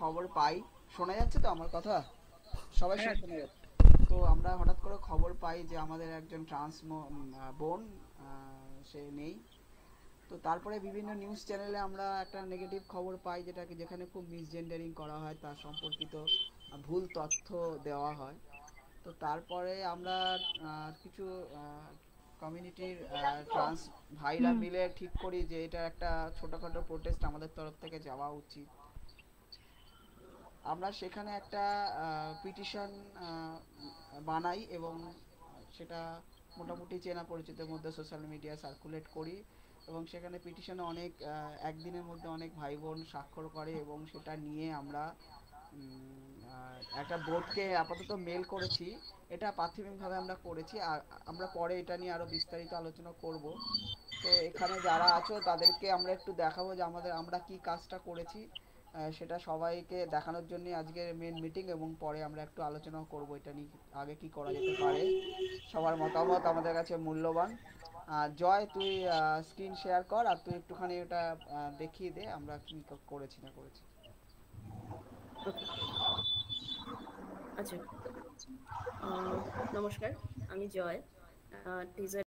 খবর পাই। শোনা যাচ্ছে তো আমার কথা? সবাই হ্যাঁ, শুনছে? শোনা যাচ্ছে। তো আমরা হঠাৎ করে খবর পাই যে আমাদের একজন বোন সে নেই। তো তারপরে বিভিন্ন নিউজ চ্যানেলে আমরা একটা নেগেটিভ খবর পাই, যেখানে খুব মিসজেন্ডারিং করা হয়, তার সম্পর্কিত ভুল তথ্য দেওয়া হয়। তো তারপরে আমরা কিছু কমিউনিটির ট্রান্স ভাইরা হুম। মিলে ঠিক করি যে এটা একটা ছোটোখাটো প্রোটেস্ট আমাদের তরফ থেকে যাওয়া উচিত। আমরা সেখানে একটা পিটিশন বানাই এবং সেটা মোটামুটি চেনা পরিচিতের মধ্যে সোশ্যাল মিডিয়া সার্কুলেট করি। এবং সেখানে পিটিশনে একদিনের মধ্যে অনেক ভাই বোন স্বাক্ষর করে এবং সেটা নিয়ে আমরা একটা বোর্ডকে আপাতত মেল করেছি। এটা প্রাথমিকভাবে আমরা করেছি, আর আমরা পরে এটা নিয়ে আরও বিস্তারিত আলোচনা করব। তো এখানে যারা আছো তাদেরকে আমরা একটু দেখাবো যে আমরা কি কাজটা করেছি। সেটা সবাইকে দেখানোর জন্য আজকের মেন মিটিং, এবং পরে আমরা একটু আলোচনা করব এটা নিয়ে আগে কি করা যেতে পারে। সবার মতামত আমাদের কাছে মূল্যবান। জয়, তুই স্ক্রিন শেয়ার কর, আর তুই একটুখানি ওটা দেখিয়ে দে আমরা কি করেছি না করেছি। ওকে। আচ্ছা। আহ, নমস্কার। আমি জয়, টিজার